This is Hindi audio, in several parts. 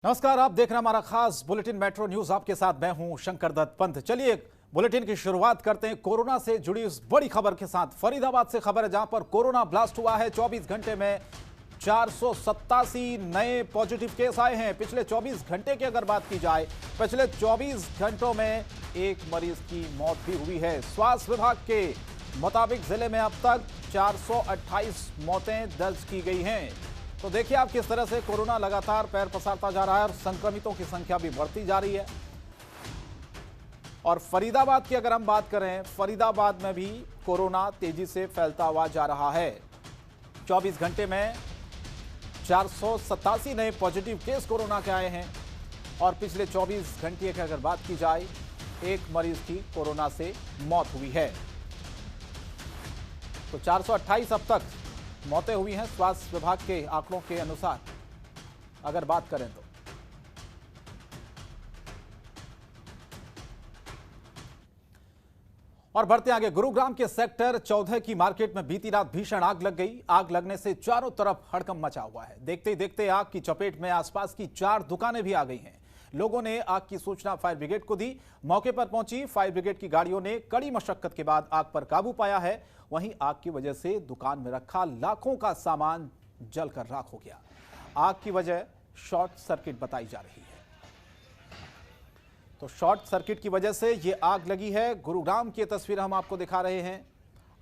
नमस्कार, आप देख रहे हैं हमारा खास बुलेटिन मेट्रो न्यूज। आपके साथ मैं हूं शंकर दत्त पंत। चलिए बुलेटिन की शुरुआत करते हैं कोरोना से जुड़ी उस बड़ी खबर के साथ। फरीदाबाद से खबर है, जहां पर कोरोना ब्लास्ट हुआ है। 24 घंटे में 487 नए पॉजिटिव केस आए हैं। पिछले 24 घंटे की अगर बात की जाए, पिछले 24 घंटों में एक मरीज की मौत भी हुई है। स्वास्थ्य विभाग के मुताबिक जिले में अब तक 428 मौतें दर्ज की गई हैं। तो देखिए आप किस तरह से कोरोना लगातार पैर पसारता जा रहा है और संक्रमितों की संख्या भी बढ़ती जा रही है। और फरीदाबाद की अगर हम बात करें, फरीदाबाद में भी कोरोना तेजी से फैलता हुआ जा रहा है। 24 घंटे में 487 नए पॉजिटिव केस कोरोना के आए हैं और पिछले 24 घंटे की अगर बात की जाए, एक मरीज की कोरोना से मौत हुई है। तो 428 अब तक मौतें हुई हैं स्वास्थ्य विभाग के आंकड़ों के अनुसार अगर बात करें तो। और बढ़ते आगे, गुरुग्राम के सेक्टर 14 की मार्केट में बीती रात भीषण आग लग गई। आग लगने से चारों तरफ हड़कंप मचा हुआ है। देखते ही देखते आग की चपेट में आसपास की 4 दुकानें भी आ गई हैं। लोगों ने आग की सूचना फायर ब्रिगेड को दी। मौके पर पहुंची फायर ब्रिगेड की गाड़ियों ने कड़ी मशक्कत के बाद आग पर काबू पाया है। वहीं आग की वजह से दुकान में रखा लाखों का सामान जलकर राख हो गया। आग की वजह शॉर्ट सर्किट बताई जा रही है। तो शॉर्ट सर्किट की वजह से ये आग लगी है। गुरुग्राम की तस्वीर हम आपको दिखा रहे हैं।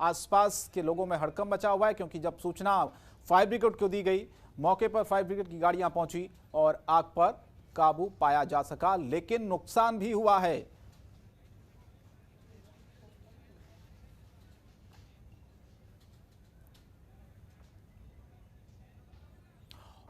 आसपास के लोगों में हड़कंप मचा हुआ है, क्योंकि जब सूचना फायर ब्रिगेड को दी गई, मौके पर फायर ब्रिगेड की गाड़ियां पहुंची और आग पर काबू पाया जा सका, लेकिन नुकसान भी हुआ है।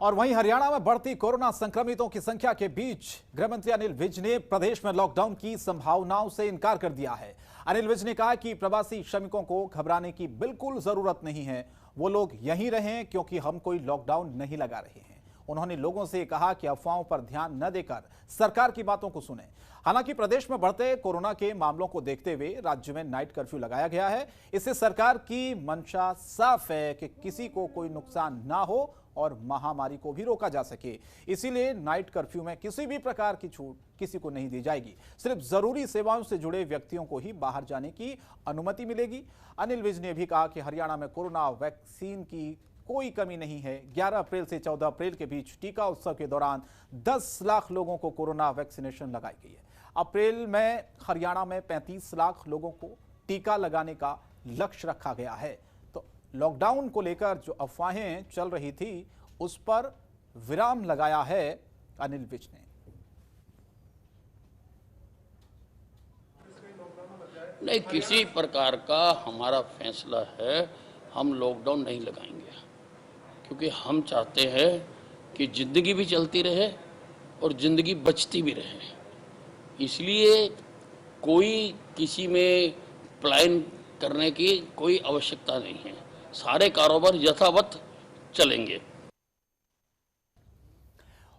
और वहीं हरियाणा में बढ़ती कोरोना संक्रमितों की संख्या के बीच गृह मंत्री अनिल विज ने प्रदेश में लॉकडाउन की संभावनाओं से इनकार कर दिया है। अनिल विज ने कहा कि प्रवासी श्रमिकों को घबराने की बिल्कुल जरूरत नहीं है, वो लोग यहीं रहें, क्योंकि हम कोई लॉकडाउन नहीं लगा रहे हैं। उन्होंने लोगों से कहा कि अफवाहों पर ध्यान न देकर सरकार की बातों को सुनें। हालांकि प्रदेश में बढ़ते कोरोना के मामलों को देखते हुए राज्य में नाइट कर्फ्यू लगाया गया है। इससे सरकार की मंशा साफ है कि किसी को कोई नुकसान ना हो और महामारी को भी रोका जा सके। इसीलिए नाइट कर्फ्यू में किसी भी प्रकार की छूट किसी को नहीं दी जाएगी। सिर्फ जरूरी सेवाओं से जुड़े व्यक्तियों को ही बाहर जाने की अनुमति मिलेगी। अनिल विज ने भी कहा कि हरियाणा में कोरोना वैक्सीन की कोई कमी नहीं है। 11 अप्रैल से 14 अप्रैल के बीच टीका उत्सव के दौरान 10 लाख लोगों को कोरोना वैक्सीनेशन लगाई गई है। अप्रैल में हरियाणा में 35 लाख लोगों को टीका लगाने का लक्ष्य रखा गया है। तो लॉकडाउन को लेकर जो अफवाहें चल रही थी, उस पर विराम लगाया है अनिल विज ने। नहीं, किसी प्रकार का हमारा फैसला है, हम लॉकडाउन नहीं लगाएंगे, क्योंकि हम चाहते हैं कि ज़िंदगी भी चलती रहे और ज़िंदगी बचती भी रहे। इसलिए कोई किसी में प्लान करने की कोई आवश्यकता नहीं है। सारे कारोबार यथावत चलेंगे।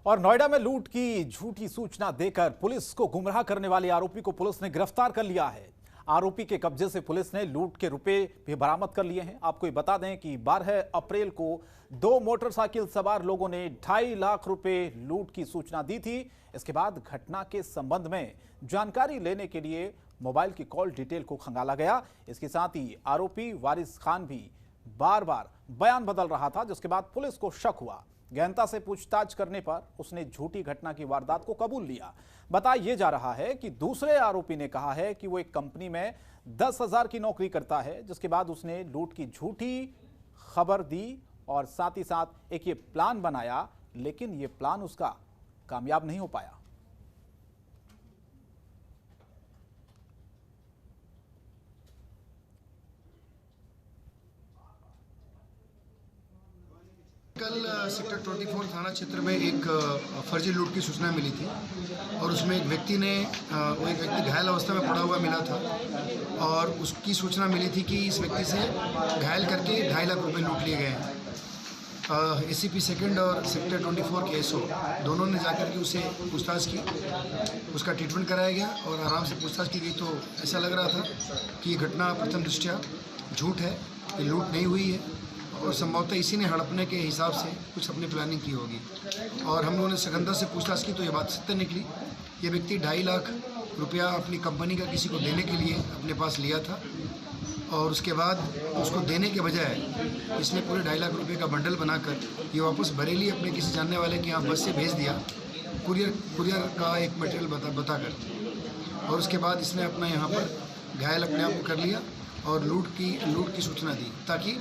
और नोएडा में लूट की झूठी सूचना देकर पुलिस को गुमराह करने वाले आरोपी को पुलिस ने गिरफ्तार कर लिया है। आरोपी के कब्जे से पुलिस ने लूट के रुपए भी बरामद कर लिए हैं। आपको ये बता दें कि 12 अप्रैल को 2 मोटरसाइकिल सवार लोगों ने 2.5 लाख रुपए लूट की सूचना दी थी। इसके बाद घटना के संबंध में जानकारी लेने के लिए मोबाइल की कॉल डिटेल को खंगाला गया। इसके साथ ही आरोपी वारिस खान भी बार बार बयान बदल रहा था, जिसके बाद पुलिस को शक हुआ। गहनता से पूछताछ करने पर उसने झूठी घटना की वारदात को कबूल लिया। बताया जा रहा है कि दूसरे आरोपी ने कहा है कि वो एक कंपनी में 10,000 की नौकरी करता है, जिसके बाद उसने लूट की झूठी खबर दी और साथ ही साथ एक ये प्लान बनाया, लेकिन ये प्लान उसका कामयाब नहीं हो पाया। कल सेक्टर 24 थाना क्षेत्र में एक फर्जी लूट की सूचना मिली थी और उसमें एक व्यक्ति घायल अवस्था में पड़ा हुआ मिला था और उसकी सूचना मिली थी कि इस व्यक्ति से घायल करके 2.5 लाख रुपए लूट लिए गए हैं। एसीपी सेकंड और सेक्टर 24 के एसओ दोनों ने जाकर के उसे पूछताछ की, उसका ट्रीटमेंट कराया गया और आराम से पूछताछ की गई तो ऐसा लग रहा था कि ये घटना प्रथम दृष्टया झूठ है, ये लूट नहीं हुई है और संभवतः इसी ने हड़पने के हिसाब से कुछ अपनी प्लानिंग की होगी। और हम लोगों ने सिकंदर से पूछताछ की तो ये बात सत्य निकली। ये व्यक्ति 2.5 लाख रुपया अपनी कंपनी का किसी को देने के लिए अपने पास लिया था और उसके बाद उसको देने के बजाय इसने पूरे 2.5 लाख रुपये का बंडल बनाकर ये वापस बरेली अपने किसी जानने वाले के यहाँ बस से भेज दिया, कुरियर का एक मटेरियल बताकर। और उसके बाद इसने अपना यहाँ पर घायल अपने आप को कर लिया और लूट की सूचना दी ताकि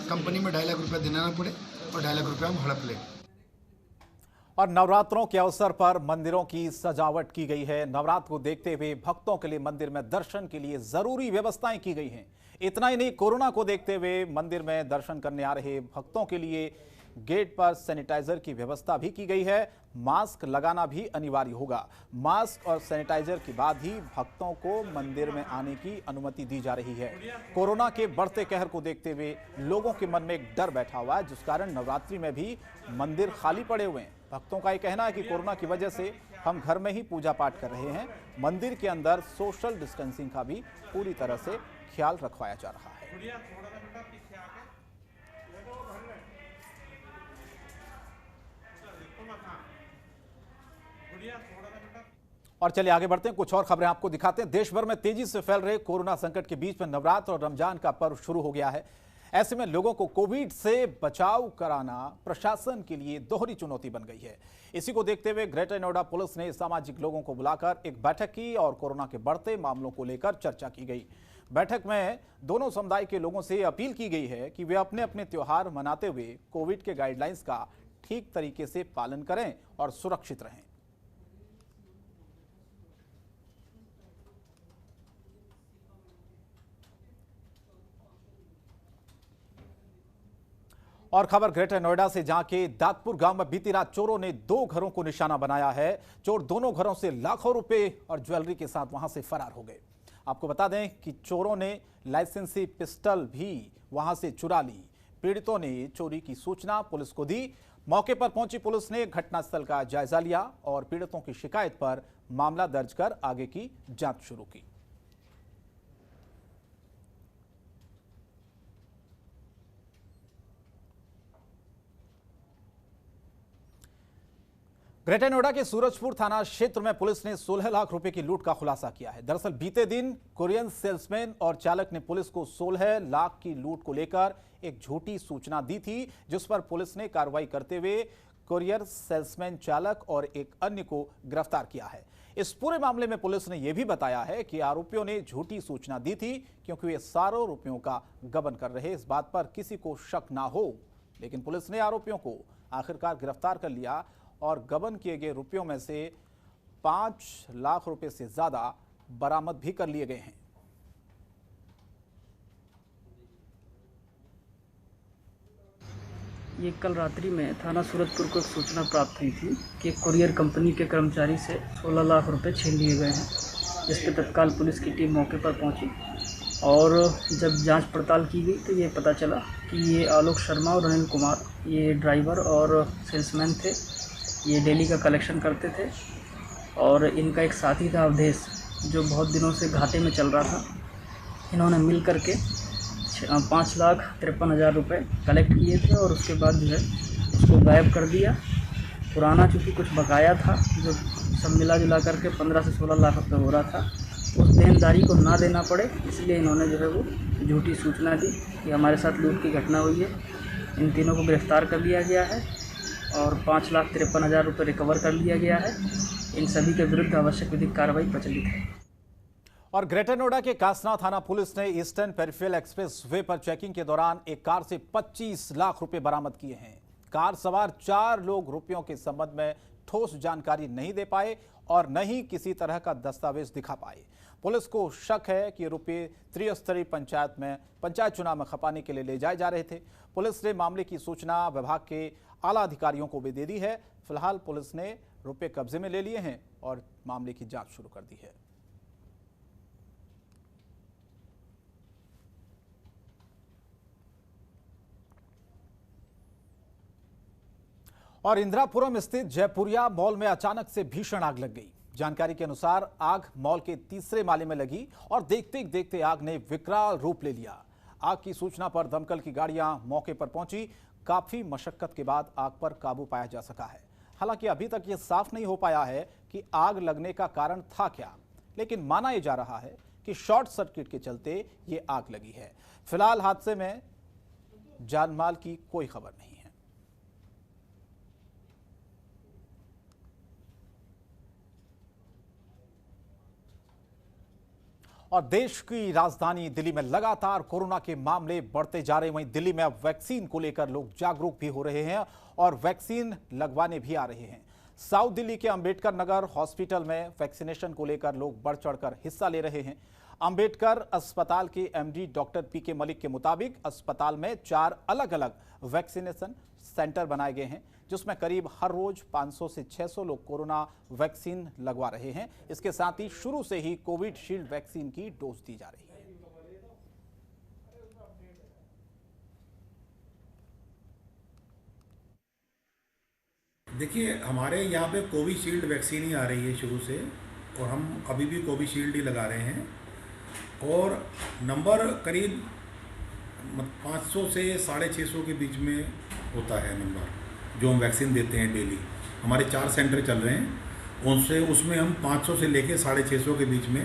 कंपनी में 2.5 लाख रुपया देना ना पड़े और 2.5 लाख रुपया हम हड़प लें। और नवरात्रों के अवसर पर मंदिरों की सजावट की गई है। नवरात्र को देखते हुए भक्तों के लिए मंदिर में दर्शन के लिए जरूरी व्यवस्थाएं की गई हैं। इतना ही नहीं, कोरोना को देखते हुए मंदिर में दर्शन करने आ रहे भक्तों के लिए गेट पर सैनिटाइजर की व्यवस्था भी की गई है। मास्क लगाना भी अनिवार्य होगा। मास्क और सैनिटाइजर के बाद ही भक्तों को मंदिर में आने की अनुमति दी जा रही है। कोरोना के बढ़ते कहर को देखते हुए लोगों के मन में एक डर बैठा हुआ है, जिस कारण नवरात्रि में भी मंदिर खाली पड़े हुए हैं। भक्तों का ये कहना है कि कोरोना की वजह से हम घर में ही पूजा पाठ कर रहे हैं। मंदिर के अंदर सोशल डिस्टेंसिंग का भी पूरी तरह से ख्याल रखवाया जा रहा है। और चलिए आगे बढ़ते हैं, कुछ और खबरें आपको दिखाते हैं। देश भर में तेजी से फैल रहे कोरोना संकट के बीच में नवरात्र और रमजान का पर्व शुरू हो गया है। ऐसे में लोगों को कोविड से बचाव कराना प्रशासन के लिए दोहरी चुनौती बन गई है। इसी को देखते हुए ग्रेटर नोएडा पुलिस ने सामाजिक लोगों को बुलाकर एक बैठक की और कोरोना के बढ़ते मामलों को लेकर चर्चा की गई। बैठक में दोनों समुदाय के लोगों से अपील की गई है कि वे अपने अपने त्योहार मनाते हुए कोविड के गाइडलाइंस का ठीक तरीके से पालन करें और सुरक्षित रहें। और खबर ग्रेटर नोएडा से, जहां के दातपुर गांव में बीती रात चोरों ने 2 घरों को निशाना बनाया है। चोर दोनों घरों से लाखों रुपए और ज्वेलरी के साथ वहां से फरार हो गए। आपको बता दें कि चोरों ने लाइसेंसी पिस्टल भी वहां से चुरा ली। पीड़ितों ने चोरी की सूचना पुलिस को दी। मौके पर पहुंची पुलिस ने घटनास्थल का जायजा लिया और पीड़ितों की शिकायत पर मामला दर्ज कर आगे की जांच शुरू की। ग्रेटर नोएडा के सूरजपुर थाना क्षेत्र में पुलिस ने 16 लाख रुपए की लूट का खुलासा किया है। दरअसल बीते दिन कोरियन सेल्समैन और चालक ने पुलिस को 16 लाख की लूट को लेकर एक झूठी सूचना दी थी, जिस पर पुलिस ने कार्रवाई करते हुए कोरियर सेल्समैन चालक और एक अन्य को गिरफ्तार किया है। इस पूरे मामले में पुलिस ने यह भी बताया है कि आरोपियों ने झूठी सूचना दी थी क्योंकि वे सारों रुपयों का गबन कर रहे। इस बात पर किसी को शक ना हो, लेकिन पुलिस ने आरोपियों को आखिरकार गिरफ्तार कर लिया और गबन किए गए रुपयों में से 5 लाख रुपए से ज्यादा बरामद भी कर लिए गए हैं। ये कल रात्रि में थाना सूरजपुर को एक सूचना प्राप्त हुई थी कि कुरियर कंपनी के कर्मचारी से 16 लाख रुपए छीन लिए गए हैं, जिस पर तत्काल पुलिस की टीम मौके पर पहुंची और जब जांच पड़ताल की गई तो ये पता चला कि ये आलोक शर्मा और अनिल कुमार, ये ड्राइवर और सेल्समैन थे। ये डेली का कलेक्शन करते थे और इनका एक साथी था अवधेश, जो बहुत दिनों से घाटे में चल रहा था। इन्होंने मिल कर के 5,53,000 रुपये कलेक्ट किए थे और उसके बाद जो है उसको गायब कर दिया। पुराना चूँकि कुछ बकाया था जो सब मिला जुला करके 15 से 16 लाख रुपये हो रहा था, उस देनदारी को ना देना पड़े, इसलिए इन्होंने जो है वो झूठी सूचना दी कि हमारे साथ लूट की घटना हुई है। इन तीनों को गिरफ्तार कर लिया गया है और 5,53,000 रुपये रिकवर कर लिया गया है। इन सभी के विरुद्ध आवश्यक विधिक कार्रवाई प्रचलित है। और ग्रेटर नोएडा के कासना थाना पुलिस ने ईस्टर्न पेरिफेरल एक्सप्रेस वे पर चेकिंग के दौरान एक कार से 25 लाख रुपए बरामद किए हैं। कार सवार 4 लोग रुपयों के संबंध में ठोस जानकारी नहीं दे पाए और न ही किसी तरह का दस्तावेज दिखा पाए। पुलिस को शक है कि रुपये त्रिस्तरीय पंचायत में पंचायत चुनाव में खपाने के लिए ले जाए जा रहे थे। पुलिस ने मामले की सूचना विभाग के आला अधिकारियों को भी दे दी है। फिलहाल पुलिस ने रुपये कब्जे में ले लिए हैं और मामले की जांच शुरू कर दी है। और इंदिरापुरम स्थित जयपुरिया मॉल में अचानक से भीषण आग लग गई। जानकारी के अनुसार आग मॉल के तीसरे माले में लगी और देखते ही देखते आग ने विकराल रूप ले लिया। आग की सूचना पर दमकल की गाड़ियां मौके पर पहुंची। काफी मशक्कत के बाद आग पर काबू पाया जा सका है। हालांकि अभी तक ये साफ नहीं हो पाया है कि आग लगने का कारण था क्या, लेकिन माना यह जा रहा है कि शॉर्ट सर्किट के चलते ये आग लगी है। फिलहाल हादसे में जानमाल की कोई खबर नहीं है। और देश की राजधानी दिल्ली में लगातार कोरोना के मामले बढ़ते जा रहे हैं। वहीं दिल्ली में अब वैक्सीन को लेकर लोग जागरूक भी हो रहे हैं और वैक्सीन लगवाने भी आ रहे हैं। साउथ दिल्ली के अंबेडकर नगर हॉस्पिटल में वैक्सीनेशन को लेकर लोग बढ़ चढ़कर हिस्सा ले रहे हैं। अंबेडकर अस्पताल के एमडी डॉक्टर पीके मलिक के मुताबिक अस्पताल में 4 अलग-अलग वैक्सीनेशन सेंटर बनाए गए हैं, जिसमें करीब हर रोज 500 से 600 लोग कोरोना वैक्सीन लगवा रहे हैं। इसके साथ ही शुरू से ही कोविशील्ड वैक्सीन की डोज दी जा रही है। देखिए, हमारे यहाँ पे कोविशील्ड वैक्सीन ही आ रही है शुरू से, और हम अभी भी कोविशील्ड ही लगा रहे हैं। और नंबर करीब 500 से 650 के बीच में होता है नंबर जो हम वैक्सीन देते हैं डेली। हमारे 4 सेंटर चल रहे हैं, उसमें हम 500 से लेके 650 के बीच में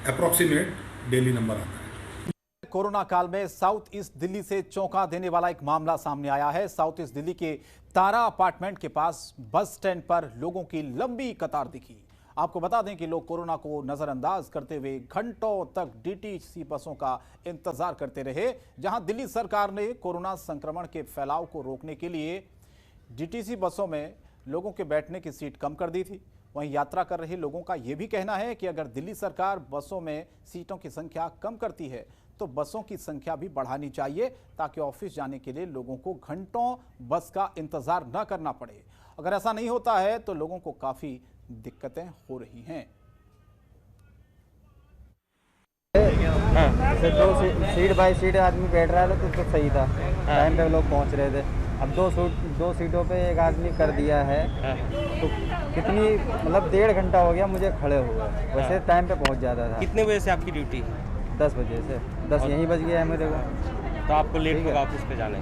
अप्रॉक्सीमेट डेली नंबर आता है। कोरोना काल में साउथ ईस्ट दिल्ली से चौंका देने वाला एक मामला सामने आया है। साउथ ईस्ट दिल्ली के तारा अपार्टमेंट के पास बस स्टैंड पर लोगों की लंबी कतार दिखी। आपको बता दें कि लोग कोरोना को नजरअंदाज करते हुए घंटों तक डीटीसी बसों का इंतजार करते रहे। जहां दिल्ली सरकार ने कोरोना संक्रमण के फैलाव को रोकने के लिए डीटीसी बसों में लोगों के बैठने की सीट कम कर दी थी, वहीं यात्रा कर रहे लोगों का यह भी कहना है कि अगर दिल्ली सरकार बसों में सीटों की संख्या कम करती है तो बसों की संख्या भी बढ़ानी चाहिए, ताकि ऑफिस जाने के लिए लोगों को घंटों बस का इंतजार न करना पड़े। अगर ऐसा नहीं होता है तो लोगों को काफी दिक्कतें हो रही हैं। जैसे 2 सीट बाय सीट आदमी बैठ रहा था तो सही था, टाइम पे लोग पहुंच रहे थे। अब 2 सीटों पे एक आदमी कर दिया है तो कितनी मतलब 1.5 घंटा हो गया मुझे खड़े हुए। वैसे टाइम पे पहुंच जाता था। कितने बजे से आपकी ड्यूटी? 10 बजे से। 10 यहीं बज गया है मेरे को। तो आपको लेट होगा ऑफिस पे जाने?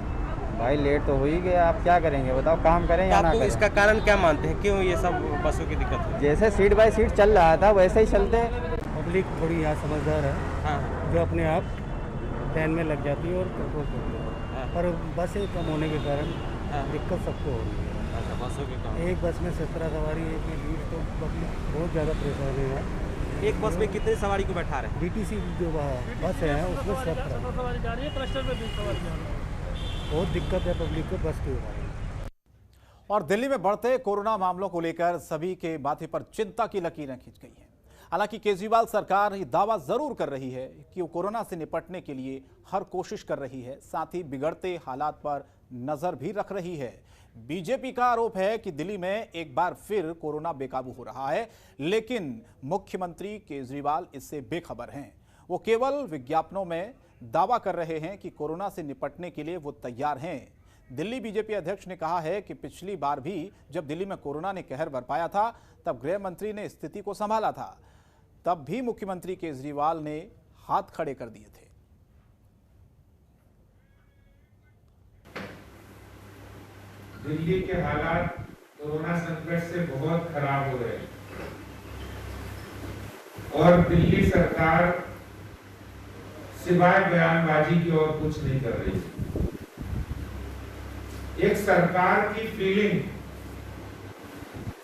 भाई लेट तो हो ही गया, आप क्या करेंगे बताओ, काम करें या ना करें? इसका कारण क्या मानते हैं, क्यों ये सब बसों की दिक्कत है? जैसे सीट बाय सीट चल रहा था वैसे ही चलते। पब्लिक थोड़ी यहाँ समझदार है, हाँ, जो अपने आप लाइन में लग जाती है और कंट्रोल करती है। पर बसें कम होने के कारण दिक्कत सबको हो रही है। अच्छा, बसों के कारण। एक बस में 17 सवारी, एक में 20, तो पब्लिक बहुत ज़्यादा परेशानी है। एक बस में कितने सवारी को बैठा रहे हैं? डीटीसी जो बस है उसमें 17 सवारी जा रही है, क्लस्टर में 20 सवारी जा रही है। बहुत दिक्कत है पब्लिक को बस के बारे। और दिल्ली में बढ़ते कोरोना मामलों को लेकर सभी के माथे पर चिंता की लकीरें खींच गई हैं। हालांकि केजरीवाल सरकार ये दावा जरूर कर रही है कि वो कोरोना से निपटने के लिए हर कोशिश कर रही है, साथ ही बिगड़ते हालात पर नजर भी रख रही है। बीजेपी का आरोप है कि दिल्ली में एक बार फिर कोरोना बेकाबू हो रहा है, लेकिन मुख्यमंत्री केजरीवाल इससे बेखबर हैं। वो केवल विज्ञापनों में दावा कर रहे हैं कि कोरोना से निपटने के लिए वो तैयार हैं। दिल्ली बीजेपी अध्यक्ष ने कहा है कि पिछली बार भी जब दिल्ली में कोरोना ने कहर बरपाया था तब गृह मंत्री ने स्थिति को संभाला था, तब भी मुख्यमंत्री केजरीवाल ने हाथ खड़े कर दिए थे। दिल्ली के हालात कोरोना संकट से बहुत खराब हो रहे हैं और दिल्ली सरकार सिवाय बयानबाजी की और कुछ नहीं कर रही। एक सरकार की फीलिंग,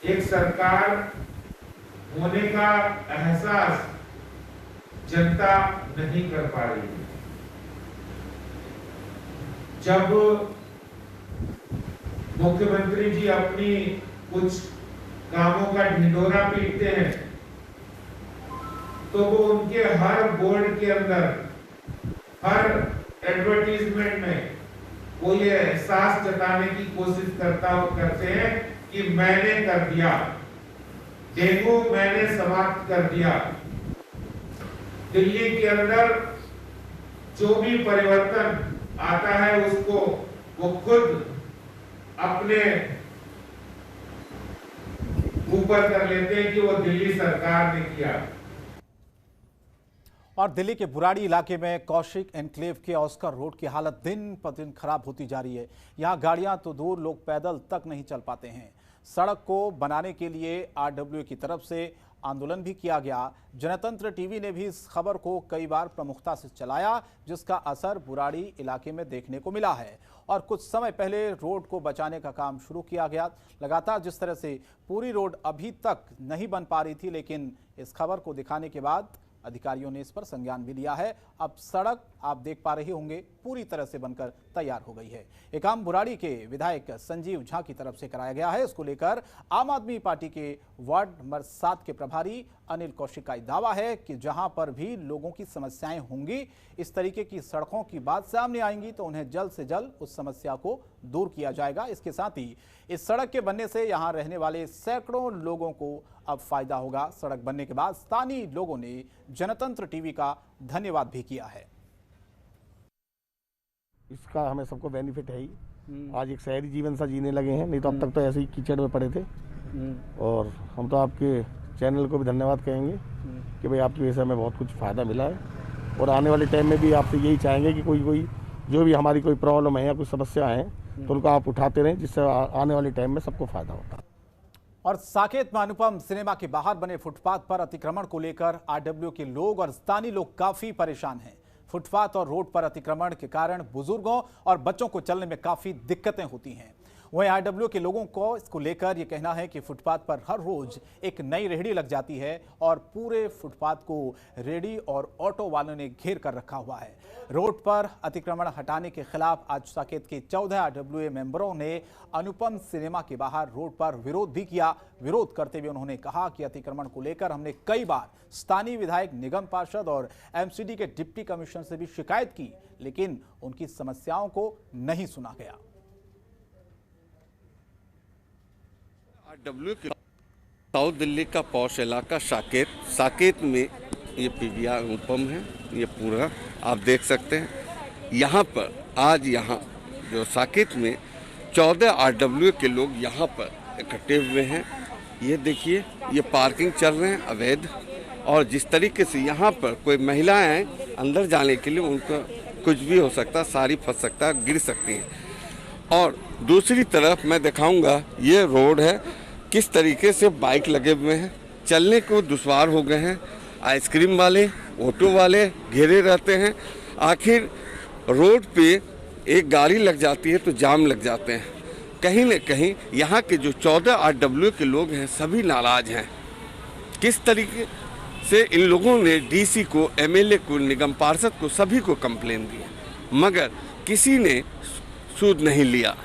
एक सरकार होने का एहसास जनता नहीं कर पा रही है। जब मुख्यमंत्री जी अपनी कुछ कामों का ढिंढोरा पीटते हैं तो वो उनके हर बोर्ड के अंदर, हर एडवर्टीजमेंट में वो ये एहसास जताने की कोशिश करते हैं कि मैंने कर दिया, डेंगू मैंने समाप्त कर दिया। दिल्ली के अंदर जो भी परिवर्तन आता है उसको वो खुद अपने ऊपर कर लेते हैं कि वो दिल्ली सरकार ने किया। और दिल्ली के बुराड़ी इलाके में कौशिक एनक्लेव के ऑस्कर रोड की हालत दिन पर दिन खराब होती जा रही है। यहाँ गाड़ियां तो दूर, लोग पैदल तक नहीं चल पाते हैं। सड़क को बनाने के लिए आरडब्ल्यू की तरफ से आंदोलन भी किया गया। जनतंत्र टीवी ने भी इस खबर को कई बार प्रमुखता से चलाया, जिसका असर बुराड़ी इलाके में देखने को मिला है। और कुछ समय पहले रोड को बचाने का काम शुरू किया गया। लगातार जिस तरह से पूरी रोड अभी तक नहीं बन पा रही थी, लेकिन इस खबर को दिखाने के बाद अधिकारियों ने इस पर संज्ञान भी लिया है। अब सड़क आप देख पा रहे होंगे पूरी तरह से बनकर तैयार हो गई है। ये काम बुराड़ी के विधायक संजीव झा की तरफ से कराया गया है। इसको लेकर आम आदमी पार्टी के वार्ड नंबर 7 के प्रभारी अनिल कौशिक का दावा है कि जहां पर भी लोगों की समस्याएं होंगी, इस तरीके की सड़कों की बात सामने आएंगी तो उन्हें जल्द से जल्द उस समस्या को दूर किया जाएगा। इसके साथ ही इस सड़क के बनने से यहां रहने वाले सैकड़ों लोगों को अब फायदा होगा। सड़क बनने के बाद स्थानीय लोगों ने जनतंत्र टीवी का धन्यवाद भी किया है। इसका हमें सबको बेनिफिट है ही। आज एक शहरी जीवन सा जीने लगे हैं, नहीं तो अब तक तो ऐसे ही कीचड़ में पड़े थे। और हम तो आपके चैनल को भी धन्यवाद कहेंगे कि भाई आपकी वजह से हमें बहुत कुछ फ़ायदा मिला है। और आने वाले टाइम में भी आपसे यही चाहेंगे कि कोई जो भी हमारी कोई प्रॉब्लम है या कोई समस्या है तो उनको आप उठाते रहें, जिससे आने वाले टाइम में सबको फ़ायदा होता। और साकेत में अनुपम सिनेमा के बाहर बने फुटपाथ पर अतिक्रमण को लेकर आरडब्ल्यू के लोग और स्थानीय लोग काफी परेशान हैं। फुटपाथ और रोड पर अतिक्रमण के कारण बुजुर्गों और बच्चों को चलने में काफी दिक्कतें होती हैं। वहीं आरडब्ल्यू के लोगों को इसको लेकर यह कहना है कि फुटपाथ पर हर रोज एक नई रेहड़ी लग जाती है और पूरे फुटपाथ को रेहड़ी और ऑटो वालों ने घेर कर रखा हुआ है। रोड पर अतिक्रमण हटाने के खिलाफ आज साकेत के 14 आरडब्ल्यू मेंबरों ने अनुपम सिनेमा के बाहर रोड पर विरोध भी किया। विरोध करते हुए उन्होंने कहा कि अतिक्रमण को लेकर हमने कई बार स्थानीय विधायक, निगम पार्षद और एमसीडी के डिप्टी कमिश्नर से भी शिकायत की, लेकिन उनकी समस्याओं को नहीं सुना गया। आरडब्ल्यू के साउथ दिल्ली का पौष इलाका साकेत में ये पीवीआर अनुपम है। ये पूरा आप देख सकते हैं। यहाँ पर आज यहाँ जो साकेत में 14 आरडब्ल्यू के लोग यहाँ पर इकट्ठे हुए हैं। ये देखिए, ये पार्किंग चल रहे हैं अवैध। और जिस तरीके से यहाँ पर कोई महिलाएं अंदर जाने के लिए उनका कुछ भी हो सकता, सारी फंस सकता, गिर सकती हैं। और दूसरी तरफ मैं दिखाऊंगा, ये रोड है, किस तरीके से बाइक लगे हुए हैं, चलने को दुश्वार हो गए हैं। आइसक्रीम वाले, ऑटो वाले घेरे रहते हैं। आखिर रोड पे एक गाड़ी लग जाती है तो जाम लग जाते हैं। कहीं न कहीं यहाँ के जो 14 आरडब्ल्यू के लोग हैं सभी नाराज हैं। किस तरीके से इन लोगों ने डीसी को, एमएलए को, निगम पार्षद को, सभी को कंप्लेन दी, मगर किसी ने सूद नहीं लिया।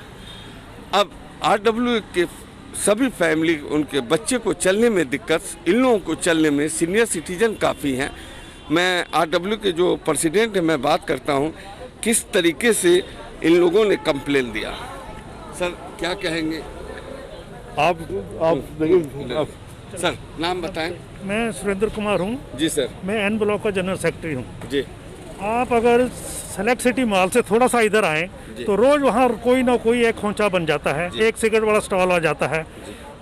अब आरडब्ल्यू के सभी फैमिली, उनके बच्चे को चलने में दिक्कत, इन लोगों को चलने में, सीनियर सिटीजन काफ़ी हैं। मैं आरडब्ल्यू के जो प्रेसिडेंट है, मैं बात करता हूं, किस तरीके से इन लोगों ने कंप्लेन दिया। सर क्या कहेंगे आप सर नाम बताएं। मैं सुरेंद्र कुमार हूं जी सर। मैं एन ब्लॉक का जनरल सेक्रेटरी हूं जी। आप अगर सेलेक्ट सिटी मॉल से थोड़ा सा इधर आए तो रोज वहाँ कोई ना कोई एक खोंचा बन जाता है, एक सिगरेट वाला स्टॉल आ जाता है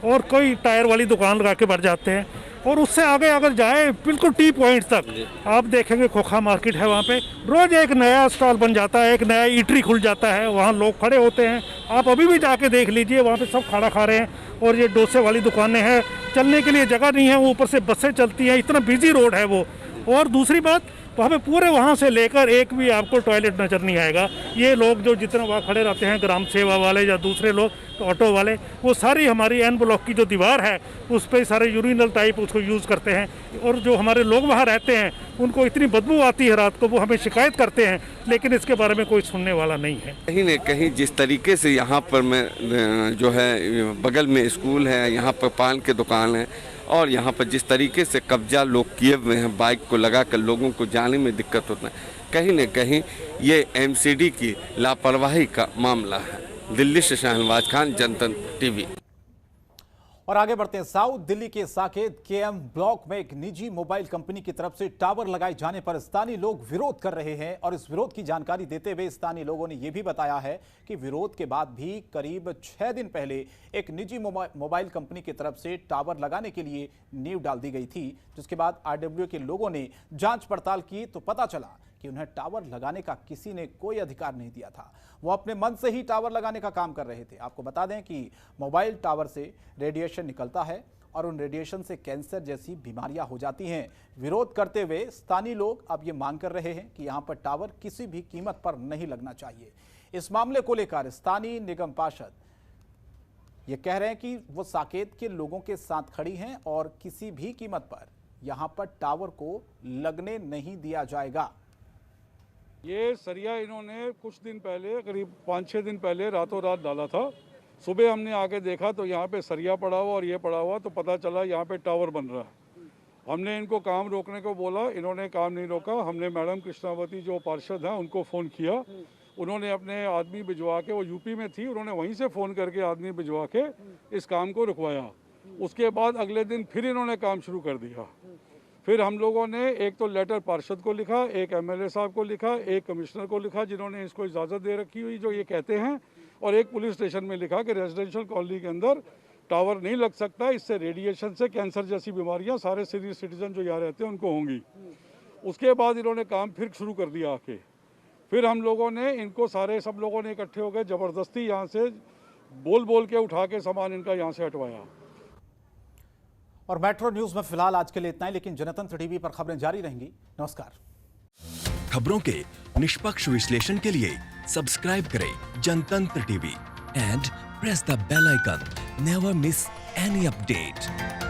और कोई टायर वाली दुकान लगा के बढ़ जाते हैं। और उससे आगे अगर जाए बिल्कुल टी पॉइंट तक आप देखेंगे खोखा मार्केट है, वहाँ पे रोज एक नया स्टॉल बन जाता है, एक नया ईटरी खुल जाता है, वहाँ लोग खड़े होते हैं। आप अभी भी जाके देख लीजिए, वहाँ पे सब खाना खा रहे हैं। और ये डोसे वाली दुकानें हैं, चलने के लिए जगह नहीं है, ऊपर से बसें चलती हैं, इतना बिजी रोड है वो। और दूसरी बात, वहाँ पे पूरे वहाँ से लेकर एक भी आपको टॉयलेट नज़र नहीं आएगा। ये लोग जो जितना वहाँ खड़े रहते हैं, ग्राम सेवा वाले या दूसरे लोग, तो ऑटो वाले, वो सारी हमारी एन ब्लॉक की जो दीवार है उस पर सारे यूरिनल टाइप उसको यूज़ करते हैं। और जो हमारे लोग वहाँ रहते हैं उनको इतनी बदबू आती है रात को, वो हमें शिकायत करते हैं, लेकिन इसके बारे में कोई सुनने वाला नहीं है। कहीं न कहीं जिस तरीके से यहाँ पर मैं जो है बगल में स्कूल है, यहाँ पर पान की दुकान है, और यहाँ पर जिस तरीके से कब्जा लोग किए हुए हैं, बाइक को लगाकर लोगों को जाने में दिक्कत होता है, कहीं न कहीं ये एमसीडी की लापरवाही का मामला है। दिल्ली से शाहनवाज खान, जनतंत्र टीवी। और आगे बढ़ते हैं। साउथ दिल्ली के साकेत केएम ब्लॉक में एक निजी मोबाइल कंपनी की तरफ से टावर लगाए जाने पर स्थानीय लोग विरोध कर रहे हैं और इस विरोध की जानकारी देते हुए स्थानीय लोगों ने यह भी बताया है कि विरोध के बाद भी करीब 6 दिन पहले एक निजी मोबाइल कंपनी की तरफ से टावर लगाने के लिए नींव डाल दी गई थी, जिसके बाद आरडब्ल्यू के लोगों ने जांच पड़ताल की तो पता चला कि उन्हें टावर लगाने का किसी ने कोई अधिकार नहीं दिया था। वो अपने मन से ही टावर लगाने का काम कर रहे थे। आपको बता दें कि मोबाइल टावर से रेडिएशन निकलता है और उन रेडिएशन से कैंसर जैसी बीमारियां हो जाती हैं। विरोध करते हुए स्थानीय लोग अब ये मांग कर रहे हैं कि यहां पर टावर किसी भी कीमत पर नहीं लगना चाहिए। इस मामले को लेकर स्थानीय निगम पार्षद ये कह रहे हैं कि वो साकेत के लोगों के साथ खड़ी हैं और किसी भी कीमत पर यहां पर टावर को लगने नहीं दिया जाएगा। ये सरिया इन्होंने कुछ दिन पहले, करीब 5-6 दिन पहले रातों रात डाला था। सुबह हमने आके देखा तो यहाँ पे सरिया पड़ा हुआ और ये पड़ा हुआ, तो पता चला यहाँ पे टावर बन रहा है। हमने इनको काम रोकने को बोला, इन्होंने काम नहीं रोका। हमने मैडम कृष्णावती जो पार्षद हैं उनको फ़ोन किया, उन्होंने अपने आदमी भिजवा के, वो यूपी में थी, उन्होंने वहीं से फ़ोन करके आदमी भिजवा के इस काम को रुकवाया। उसके बाद अगले दिन फिर इन्होंने काम शुरू कर दिया। फिर हम लोगों ने एक तो लेटर पार्षद को लिखा, एक एमएलए साहब को लिखा, एक कमिश्नर को लिखा जिन्होंने इसको इजाज़त दे रखी हुई जो ये कहते हैं, और एक पुलिस स्टेशन में लिखा कि रेजिडेंशियल कॉलोनी के अंदर टावर नहीं लग सकता, इससे रेडिएशन से कैंसर जैसी बीमारियां सारे सीनियर सिटीजन जो यहाँ रहते हैं उनको होंगी। उसके बाद इन्होंने काम फिर शुरू कर दिया आके। फिर हम लोगों ने इनको सब लोगों ने इकट्ठे हो गए, ज़बरदस्ती यहाँ से बोल के उठा के सामान इनका यहाँ से हटवाया। और मेट्रो न्यूज में फिलहाल आज के लिए इतना ही, लेकिन जनतंत्र टीवी पर खबरें जारी रहेंगी। नमस्कार। खबरों के निष्पक्ष विश्लेषण के लिए सब्सक्राइब करें Jantantra TV and press the bell icon. Never miss any update.